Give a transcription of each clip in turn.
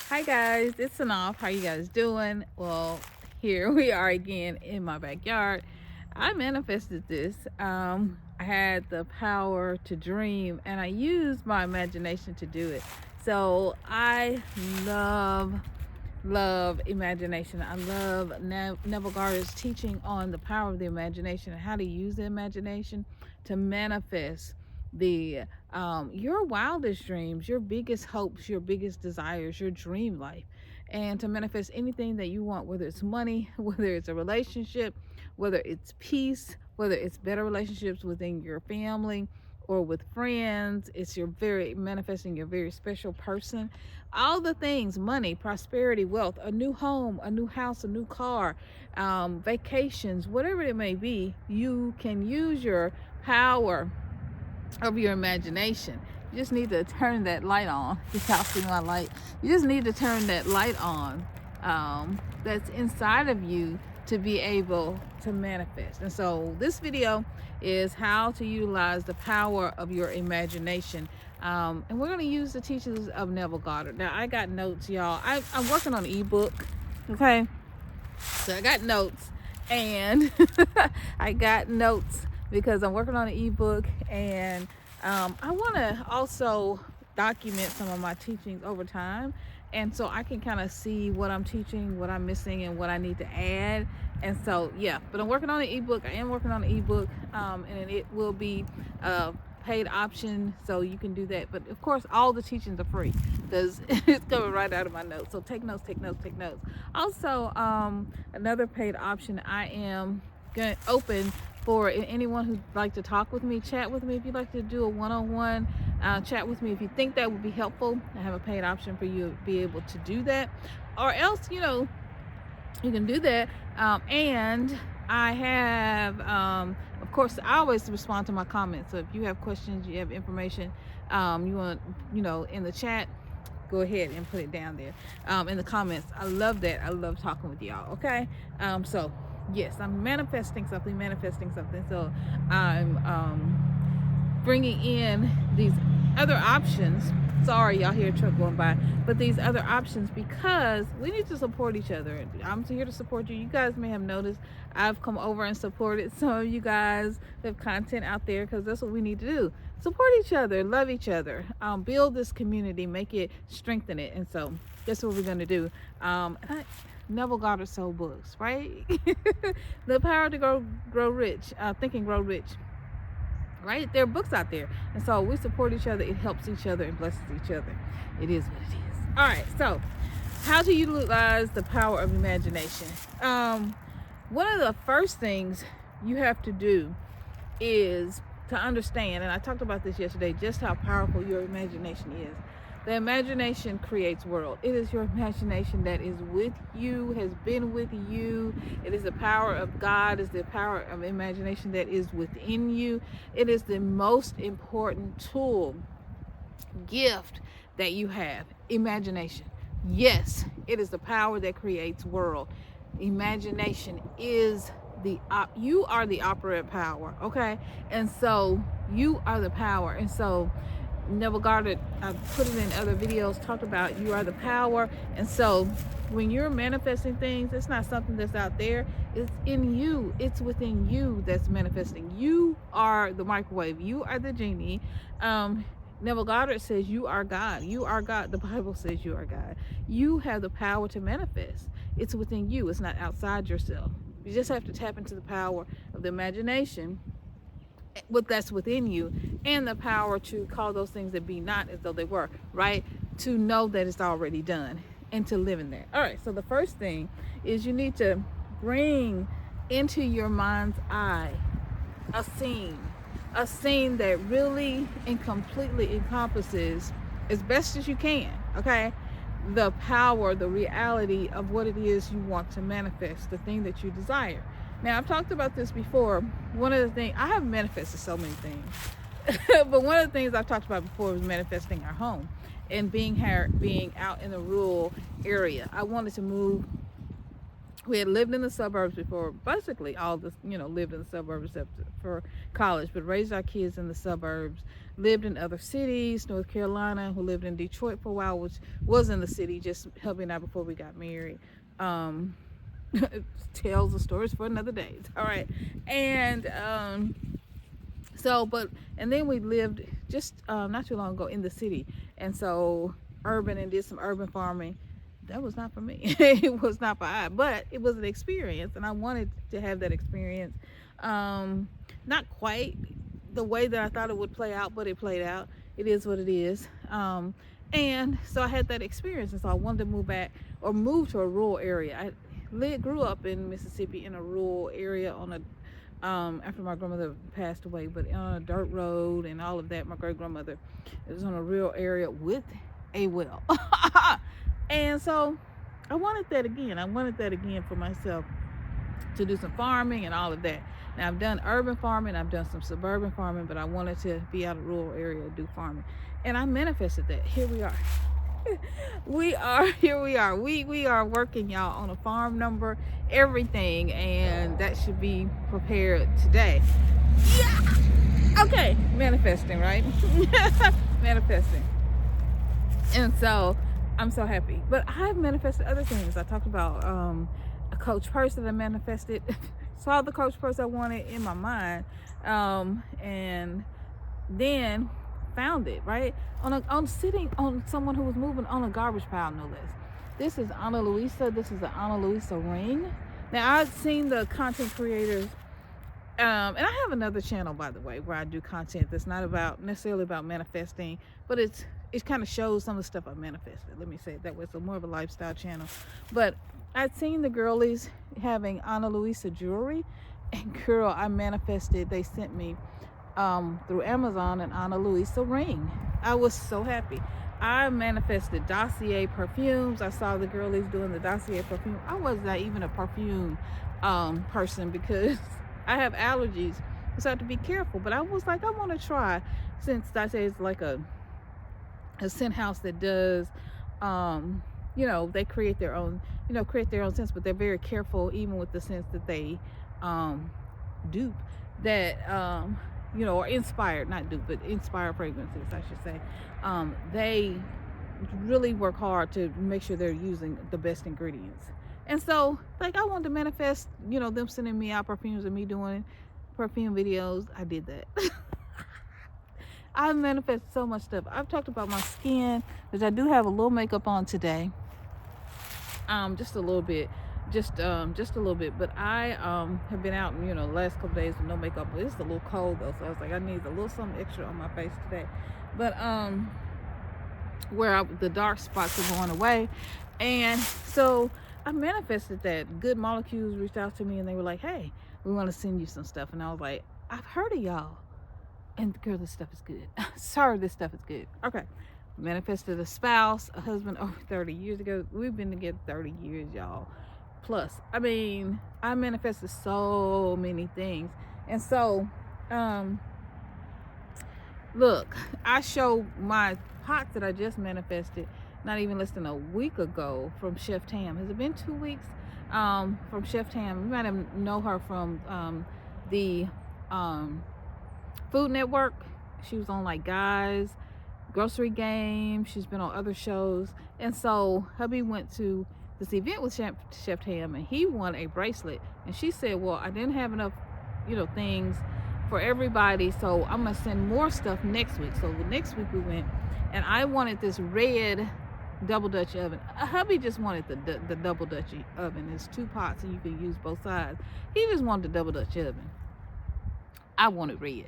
Hi guys, it's Synolve. How you guys doing? Well, here we are again in my backyard. I manifested this. I had the power to dream and I used my imagination to do it. So I love imagination. I love Neville Goddard's teaching on the power of the imagination and how to use the imagination to manifest the your wildest dreams, your biggest hopes, your biggest desires, your dream life, and to manifest anything that you want, whether it's money, whether it's a relationship, whether it's peace, whether it's better relationships within your family or with friends. It's your very manifesting your very special person, all the things: money, prosperity, wealth, a new home, a new house, a new car, vacations, whatever it may be. You can use your power of your imagination. You just need to turn that light on. Y'all see my light? You just need to turn that light on, that's inside of you, to be able to manifest. And so this video is how to utilize the power of your imagination. And we're going to use the teachings of Neville Goddard. Now, I got notes, y'all. I'm working on an ebook. Okay. So I got notes, and I got notes because I'm working on an ebook, and I want to also document some of my teachings over time, and so I can kind of see what I'm teaching, what I'm missing, and what I need to add. And so yeah, but I'm working on an ebook. I am working on an ebook, and it will be paid option, so you can do that. But of course, all the teachings are free because it's coming right out of my notes. So take notes, take notes, take notes. Also, another paid option, I am open for anyone who'd like to talk with me, chat with me. If you'd like to do a one-on-one chat with me, if you think that would be helpful, I have a paid option for you to be able to do that. Or else, you can do that. And I have, of course, I always respond to my comments. So if you have questions, you have information, you want, in the chat, go ahead and put it down there in the comments. I love that. I love talking with y'all. Okay. So yes, I'm manifesting something. So I'm bringing in these other options. Sorry, y'all hear a truck going by, but these other options, because we need to support each other. I'm here to support you. You guys may have noticed I've come over and supported some of you guys that have content out there, because that's what we need to do: support each other, love each other, build this community, make it, strengthen it. And so that's what we're going to do. Neville Goddard sold books, right? The Power to Grow Rich, Think and Grow Rich. Right? There are books out there. And so we support each other. It helps each other and blesses each other. It is what it is. All right. So how to utilize the power of imagination. One of the first things you have to do is to understand, and I talked about this yesterday, just how powerful your imagination is. The imagination creates world. It is your imagination that is with you, has been with you. It is the power of God, is the power of imagination that is within you. It is the most important tool, gift that you have, imagination. Yes, it is the power that creates world. Imagination is you are the operative power, okay? And so you are the power. And so Neville Goddard, I put it in other videos, talked about you are the power. And so when you're manifesting things, it's not something that's out there. It's in you. It's within you that's manifesting. You are the microwave. You are the genie. Neville Goddard says you are God. You are God. The Bible says you are God. You have the power to manifest. It's within you. It's not outside yourself. You just have to tap into the power of the imagination, what that's within you, and the power to call those things that be not as though they were, right? To know that it's already done and to live in that. All right, so the first thing is you need to bring into your mind's eye a scene that really and completely encompasses, as best as you can, okay, the power, the reality of what it is you want to manifest, the thing that you desire. Now, I've talked about this before. One of the things, I have manifested so many things, but one of the things I've talked about before was manifesting our home and being out in the rural area. I wanted to move We had lived in the suburbs before, basically all this, lived in the suburbs except for college, but raised our kids in the suburbs, lived in other cities, North Carolina, who lived in Detroit for a while, which was in the city, just helping out before we got married. Um, tells the stories for another day. All right. And and then we lived just not too long ago in the city. And so urban, and did some urban farming. That was not for me. It was not for I, but it was an experience, and I wanted to have that experience. Not quite the way that I thought it would play out, but it played out. It is what it is. And so I had that experience, and so I wanted to move to a rural area. I grew up in Mississippi in a rural area on a after my grandmother passed away, but on a dirt road and all of that. My great grandmother, it was on a real area with a well. And so I wanted that again. I wanted that again for myself, to do some farming and all of that. Now I've done urban farming, I've done some suburban farming, but I wanted to be out of a rural area and do farming. And I manifested that. Here we are. Here we are. We are working, y'all, on a farm number, everything, and that should be prepared today. Yeah. Okay, manifesting, right? Manifesting. And so I'm so happy. But I've manifested other things. I talked about a coach purse that I manifested. Saw the coach purse I wanted in my mind, and then found it, right? On sitting on someone who was moving on a garbage pile, no less. This is Ana Luisa. This is the Ana Luisa ring. Now I've seen the content creators, and I have another channel, by the way, where I do content that's not necessarily about manifesting, but it kind of shows some of the stuff I manifested. Let me say it that way. It's more of a lifestyle channel. But I'd seen the girlies having Ana Luisa jewelry, and girl, I manifested. They sent me through Amazon an Ana Luisa ring. I was so happy. I manifested Dossier perfumes. I saw the girlies doing the Dossier perfume. I was not even a perfume person because I have allergies, so I have to be careful. But I was like, I want to try, since Dossier is like a scent house that does they create their own scents, but they're very careful even with the scents that they dupe, that or inspired, not dupe, but inspired fragrances, I should say. They really work hard to make sure they're using the best ingredients. And so, like, I wanted to manifest, them sending me out perfumes and me doing perfume videos. I did that. I manifested so much stuff. I've talked about my skin, which I do have a little makeup on today. Just a little bit. Just a little bit. But I have been out, the last couple days with no makeup. But it's a little cold though, so I was like, I need a little something extra on my face today. But the dark spots are going away, and so I manifested that. Good Molecules reached out to me and they were like, hey, we want to send you some stuff. And I was like, I've heard of y'all, and girl, this stuff is good. Sorry, this stuff is good. Okay. Manifested a spouse, a husband over 30 years ago. We've been together 30 years, y'all. Plus, I mean, I manifested so many things. And so, look, I showed my pots that I just manifested not even less than a week ago from Chef Tam. Has it been 2 weeks? From Chef Tam. You might have know her from the Food Network. She was on like Guys, Grocery Game. She's been on other shows. And so hubby went to this event with Chef Tam, and he won a bracelet. And she said, well, I didn't have enough, things for everybody, so I'm gonna send more stuff next week. So next week we went, and I wanted this red double Dutch oven. Hubby just wanted the double Dutch oven. It's 2 pots and you can use both sides. He just wanted the double Dutch oven. I wanted red.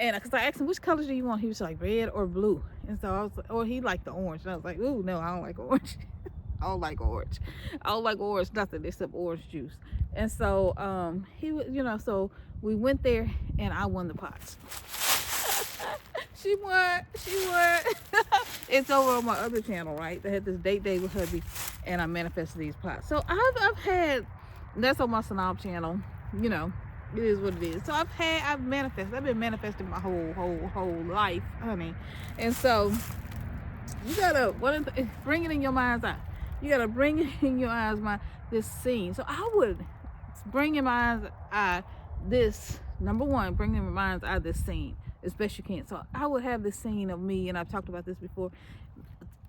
And because I asked him, which colors do you want? He was like, red or blue. And so I was like, or he liked the orange. And I was like, ooh, no, I don't like orange. I don't like orange. I don't like orange, nothing except orange juice. And so he was, so we went there and I won the pots. She won. It's over on my other channel, right? They had this date day with hubby, and I manifested these pots. So I've had, that's on my Synolve channel. It is what it is. So I've manifested. I've been manifesting my whole life, honey. And so you gotta bring it in your mind's eye. You got to bring in your eyes this scene. So I would bring in my mind's eye this, number one, bring in my mind's eye this scene as best you can. So I would have this scene of me, and I've talked about this before,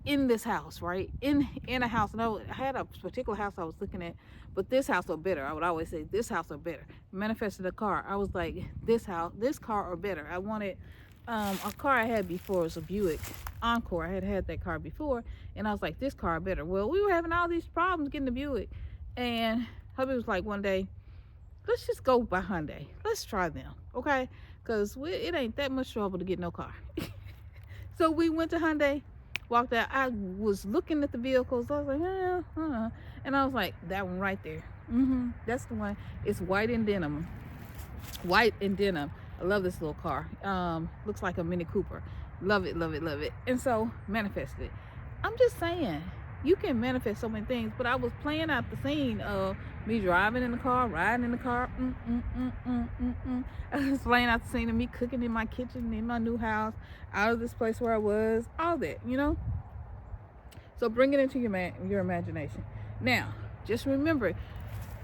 in this house, right? In a house. And I had a particular house I was looking at, but this house or better. I would always say this house or better. Manifested a car. I was like, this car or better. I wanted a car I had before was a Buick Encore. I had that car before, and I was like, this car or better. Well, we were having all these problems getting the Buick, and hubby was like, one day, let's just go by Hyundai. Let's try them, okay? Because it ain't that much trouble to get no car. So we went to Hyundai, walked out. I was looking at the vehicles. I was like, and I was like, that one right there. That's the one. It's white and denim. White and denim. I love this little car. Looks like a Mini Cooper. Love it, love it, love it. And so manifested. I'm just saying, you can manifest so many things. But I was playing out the scene of me driving in the car, riding in the car. I was playing out the scene of me cooking in my kitchen in my new house, out of this place where I was, all that, you know. So bring it into your imagination. Now, just remember,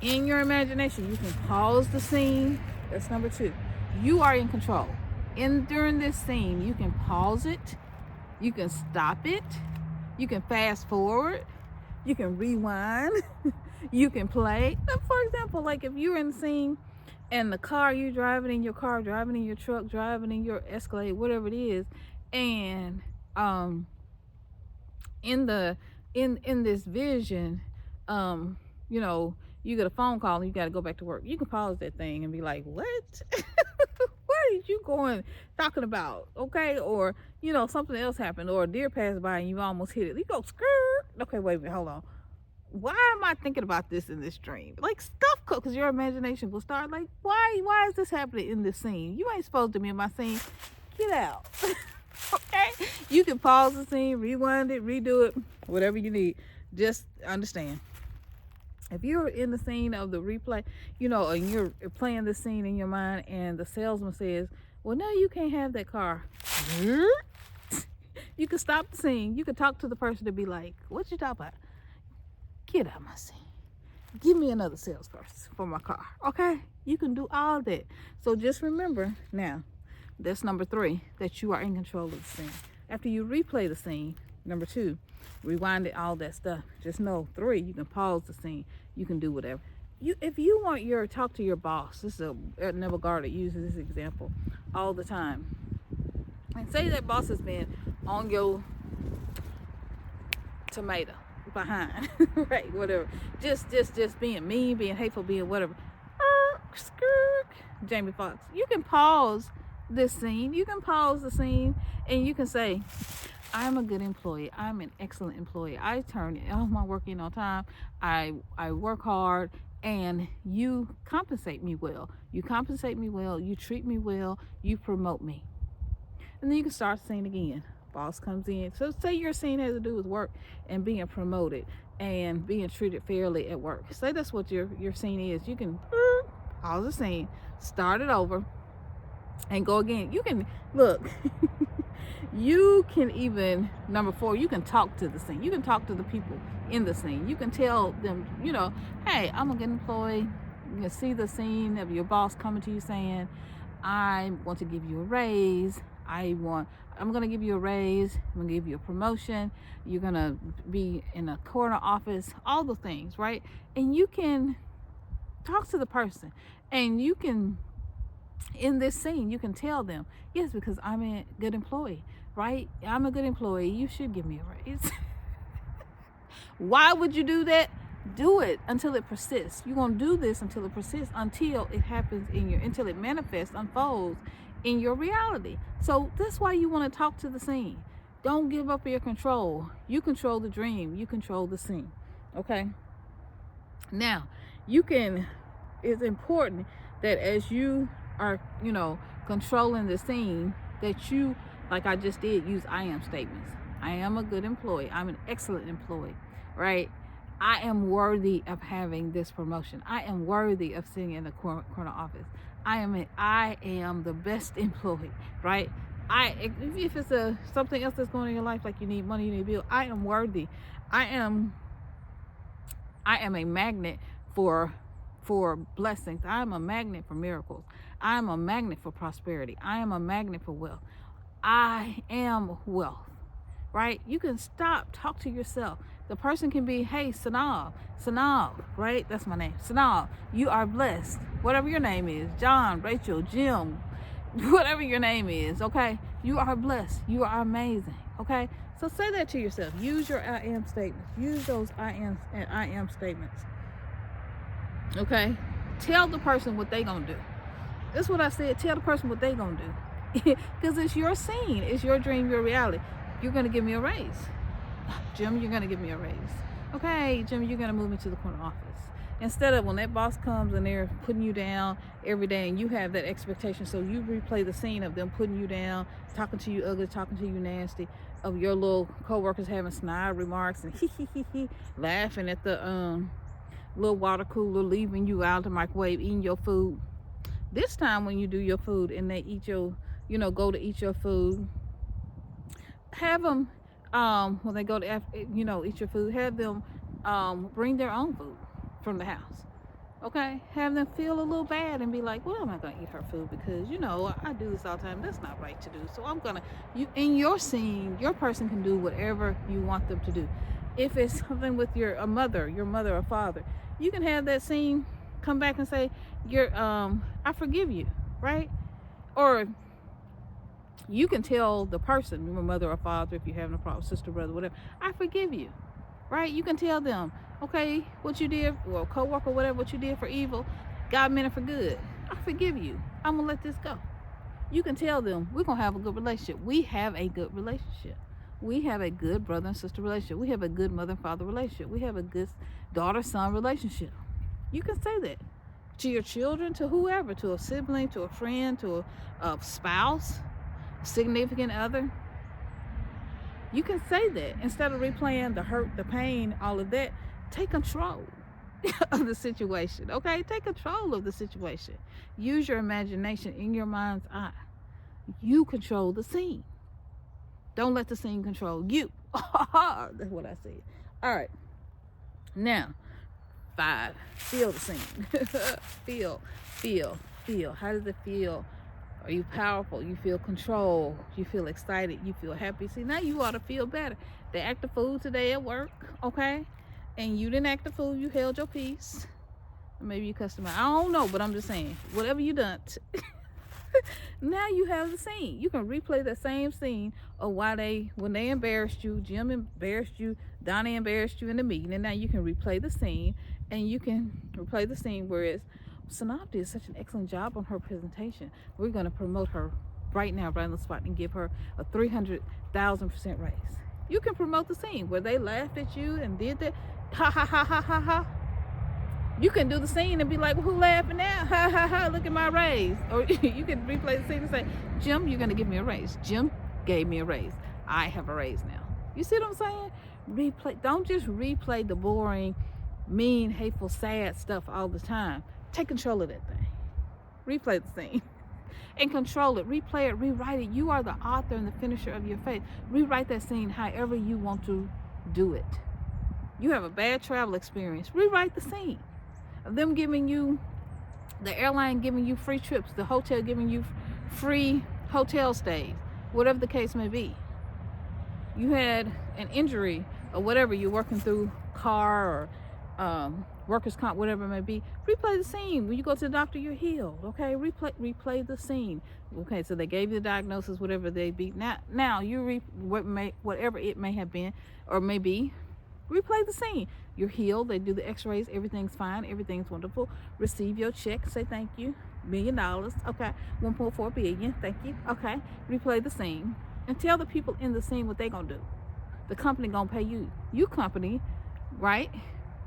in your imagination, you can pause the scene. That's number two. You are in control. During this scene, you can pause it, you can stop it, you can fast forward, you can rewind, you can play. For example, like if you're in the scene and the car you're driving, in your car, driving in your truck, driving in your Escalade, whatever it is, and in this vision, you know, you get a phone call and you got to go back to work. You can pause that thing and be like, what? What are you talking about? Okay. Or, you know, something else happened, or a deer passed by and you almost hit it. You go, skirt. Okay, wait a minute, hold on. Why am I thinking about this in this dream? Like stuff, because your imagination will start like, why is this happening in this scene? You ain't supposed to be in my scene. Get out. Okay. You can pause the scene, rewind it, redo it, whatever you need. Just understand, if you're in the scene of the replay, you know, and you're playing the scene in your mind, and the salesman says, well, no, you can't have that car. You can stop the scene. You can talk to the person to be like, what you talking about? Get out of my scene. Give me another salesperson for my car. Okay? You can do all that. So just remember now, that's number three, that you are in control of the scene. After you replay the scene, number two, rewind it, all that stuff. Just know, three, you can pause the scene. You can do whatever. If you want talk to your boss, this is Neville Goddard uses this example all the time. And say that boss has been on your tomato behind, right? Whatever. Just being mean, being hateful, being whatever. Jamie Foxx. You can pause this scene. You can pause the scene, and you can say, I'm a good employee. I'm an excellent employee. I turn all my work in on time. I work hard, and you compensate me well. You compensate me well. You treat me well. You promote me. And then you can start the scene again. Boss comes in. So say your scene has to do with work and being promoted and being treated fairly at work. Say that's what your scene is. You can pause the scene, start it over, and go again. You can look. You can even, number four, you can talk to the scene. You can talk to the people in the scene. You can tell them, you know, hey, I'm a good employee. You can see the scene of your boss coming to you saying, I want to give you a raise. I'm going to give you a raise. I'm going to give you a promotion. You're going to be in a corner office, all the things, right? And you can talk to the person, and you can, in this scene, you can tell them, yes, because I'm a good employee, right? I'm a good employee. You should give me a raise. Why would you do that? Do it until it persists. You're going to do this until it persists, until it happens until it manifests, unfolds in your reality. So that's why you want to talk to the scene. Don't give up your control. You control the dream. You control the scene. Okay? Now, it's important that as you are, you know, controlling the scene, that you, like I just did, use I am statements. I am a good employee. I'm an excellent employee, right? I am worthy of having this promotion. I am worthy of sitting in the corner office. I am the best employee, right? If it's something else that's going on in your life, like you need money, you need a bill, I am worthy. I am I am a magnet for blessings. I am a magnet for miracles. I am a magnet for prosperity. I am a magnet for wealth. I am wealth, right? You can stop, talk to yourself. The person can be, hey, Synolve, right? That's my name, Synolve. You are blessed. Whatever your name is, John, Rachel, Jim, whatever your name is, okay? You are blessed. You are amazing, okay? So say that to yourself. Use your I am statements. Use those I am statements, okay? Tell the person what they gonna do. That's what I said. Tell the person what they gonna do. Because it's your scene. It's your dream, your reality. You're gonna give me a raise. Jim, you're gonna give me a raise. Okay, Jim, you're gonna move me to the corner office. Instead of when that boss comes and they're putting you down every day and you have that expectation, so you replay the scene of them putting you down, talking to you ugly, talking to you nasty, of your little co-workers having snide remarks and laughing at the little water cooler, leaving you out of the microwave, eating your food. This time when you do your food and they eat your, go to eat your food, have them, when they go to, eat your food, have them bring their own food from the house. Okay? Have them feel a little bad and be like, well, I'm not going to eat her food because, I do this all the time. That's not right to do. So I'm going to, in your scene, your person can do whatever you want them to do. If it's something with your mother or father, you can have that scene come back and say, I forgive you, right? Or you can tell the person, your mother or father, if you're having a problem, sister, brother, whatever, I forgive you, right? You can tell them, okay, what you did, or co-worker, whatever, what you did for evil, God meant it for good. I forgive you. I'm going to let this go. You can tell them, we're going to have a good relationship. We have a good relationship. We have a good brother and sister relationship. We have a good mother and father relationship. We have a good daughter-son relationship. You can say that to your children, to whoever, to a sibling, to a friend, to a spouse, significant other. You can say that instead of replaying the hurt, the pain, all of that. Take control of the situation, okay? Take control of the situation. Use your imagination in your mind's eye. You control the scene. Don't let the scene control you. That's what I said. All right. Now, 5, feel the scene. Feel. How does it feel? Are you powerful? You feel control. You feel excited. You feel happy. See, now you ought to feel better. They act the fool today at work, okay? And you didn't act the fool. You held your peace. Maybe you cussed them out. I don't know, but I'm just saying, whatever you done. Now you have the scene. You can replay that same scene of when they embarrassed you, Jim embarrassed you, Donnie embarrassed you in the meeting, and now you can replay the scene, and you can replay the scene where it's, Synolve did such an excellent job on her presentation. We're going to promote her right now, right on the spot, and give her a 300,000% raise. You can promote the scene where they laughed at you and did that. Ha ha ha ha ha ha. You can do the scene and be like, well, who laughing now? Ha ha ha, look at my raise. Or you can replay the scene and say, Jim, you're going to give me a raise. Jim gave me a raise. I have a raise now. You see what I'm saying? Replay. Don't just replay the boring, mean, hateful, sad stuff all the time. Take control of that thing. Replay the scene and control it. Replay it, rewrite it. You are the author and the finisher of your fate. Rewrite that scene however you want to do it. You have a bad travel experience. Rewrite the scene of them giving you, the airline giving you free trips, the hotel giving you free hotel stays, whatever the case may be. You had an injury or whatever, you're working through car or workers' comp, whatever it may be. Replay the scene. When you go to the doctor, you're healed. Okay, replay the scene. Okay, so they gave you the diagnosis, whatever they be. Now you whatever it may have been or may be. Replay the scene. You're healed. They do the x-rays. Everything's fine. Everything's wonderful. Receive your check. Say thank you. $1 million. Okay. 1.4 billion. Thank you. Okay. Replay the scene. And tell the people in the scene what they gonna do. The company gonna pay you. You company, right,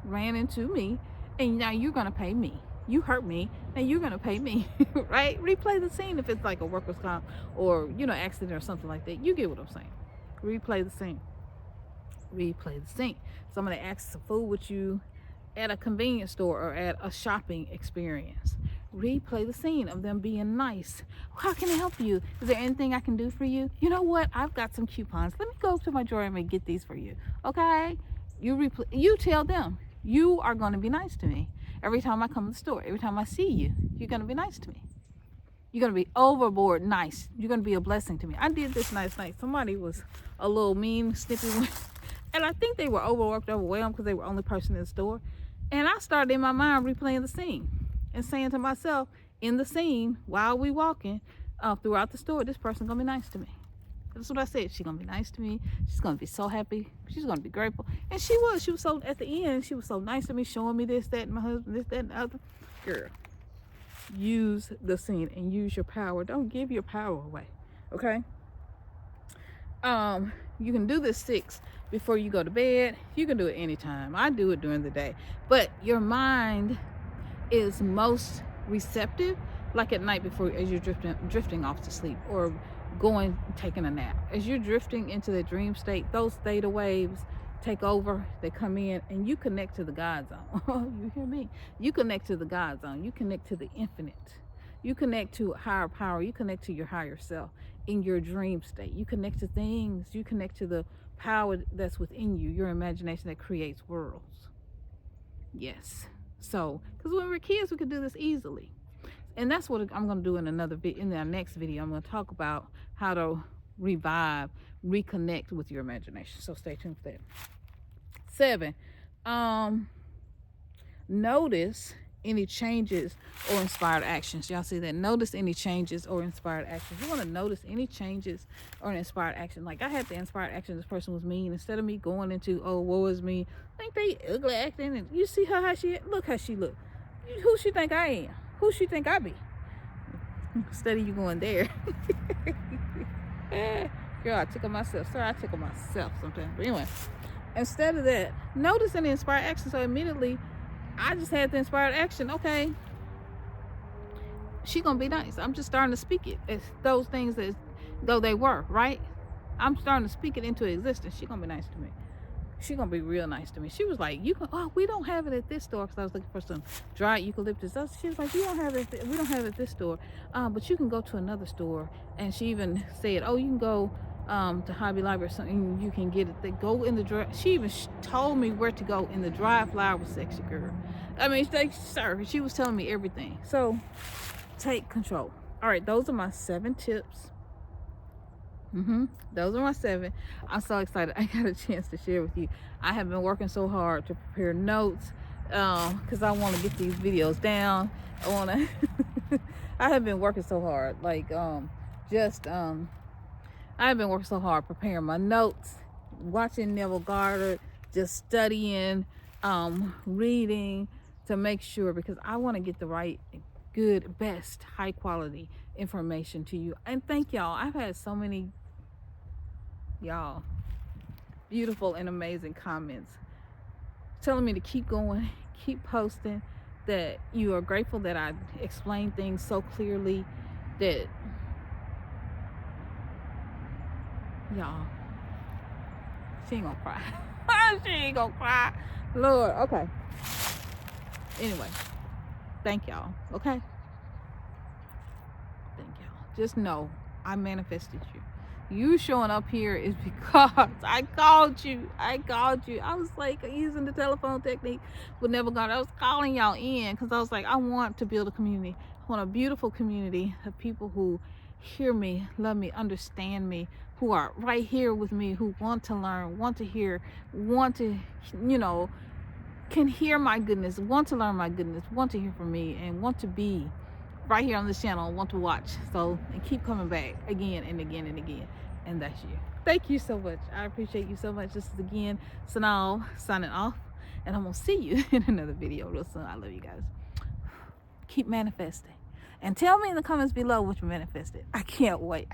ran into me. And now you're gonna pay me. You hurt me. Now you're gonna pay me. Right? Replay the scene if it's like a workers' comp or, accident or something like that. You get what I'm saying. Replay the scene. Replay the scene. Somebody asks to fool with you at a convenience store or at a shopping experience. Replay the scene of them being nice. How can I help you? Is there anything I can do for you? You know what? I've got some coupons. Let me go to my drawer and get these for you. Okay? You tell them. You are going to be nice to me. Every time I come to the store, every time I see you, you're going to be nice to me. You're going to be overboard nice. You're going to be a blessing to me. I did this last night. Somebody was a little mean, snippy one. And I think they were overworked, overwhelmed because they were the only person in the store. And I started in my mind replaying the scene and saying to myself, in the scene, while we walking throughout the store, this person going to be nice to me. That's what I said. She's going to be nice to me. She's going to be so happy. She's going to be grateful. And she was. She was so, at the end, she was so nice to me, showing me this, that, and my husband, this, that, and the other. Girl, use the scene and use your power. Don't give your power away, okay? You can do this 6 before you go to bed. You can do it anytime. I do it during the day. But your mind is most receptive, like at night before, as you're drifting off to sleep, or taking a nap. As you're drifting into the dream state, those theta waves take over. They come in and you connect to the God zone. Oh, you hear me? You connect to the God zone. You connect to the infinite. You connect to higher power. You connect to your higher self in your dream state. You connect to things. You connect to the power that's within you, your imagination that creates worlds. Yes. So, because when we're kids, we could do this easily. And that's what I'm going to do in our next video. I'm going to talk about how to reconnect with your imagination. So stay tuned for that. 7, notice any changes or inspired actions. Y'all see that? Notice any changes or inspired actions. You want to notice any changes or inspired action. Like I had the inspired action. This person was mean. Instead of me going into, oh, woe is me, I think they ugly acting. And you see her, how she look. Who she think I am? Who she think I be? Instead of you going there. Girl, I tickle myself. Sorry, I tickle myself sometimes. But anyway, instead of that, notice an inspired action. So immediately, I just had the inspired action. Okay, she gonna be nice. I'm just starting to speak it as those things as though they were, right? I'm starting to speak it into existence. She gonna be nice to me. She gonna be real nice to me. She was like, we don't have it at this store, because I was looking for some dried eucalyptus. She was like, we don't have it at this store, but you can go to another store. And she even said, oh, you can go to Hobby Lobby or something, you can get it. They go in the dry. She even told me where to go in the dry flower section, girl. I mean, she was telling me everything. So take control. All right, those are my 7 tips. Those are my 7. I'm so excited I got a chance to share with you. I have been working so hard to prepare notes because I want to get these videos down. I have been working so hard, like I've been working so hard preparing my notes, watching Neville Goddard, just studying, reading to make sure, because I want to get the right, good, best, high quality information to you. And thank y'all. I've had so many beautiful and amazing comments telling me to keep going, keep posting, that you are grateful that I explain things so clearly, that y'all, she ain't gonna cry. She ain't gonna cry. Lord, okay. Anyway, thank y'all, okay? Thank y'all. Just know I manifested you. You showing up here is because I called you. I was like using the telephone technique with Neville Goddard. I was calling y'all in because I was like, I want to build a community. I want a beautiful community of people who hear me, love me, understand me, who are right here with me, who want to learn, want to hear, can hear my goodness, want to learn my goodness, want to hear from me, and want to be right here on this channel and want to watch. So, and keep coming back again and again and again. And that's you. Thank you so much. I appreciate you so much. This is again Synolve signing off, and I'm gonna see you in another video real soon. I love you guys. Keep manifesting, and tell me in the comments below what you manifested. I can't wait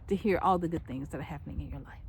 to hear all the good things that are happening in your life.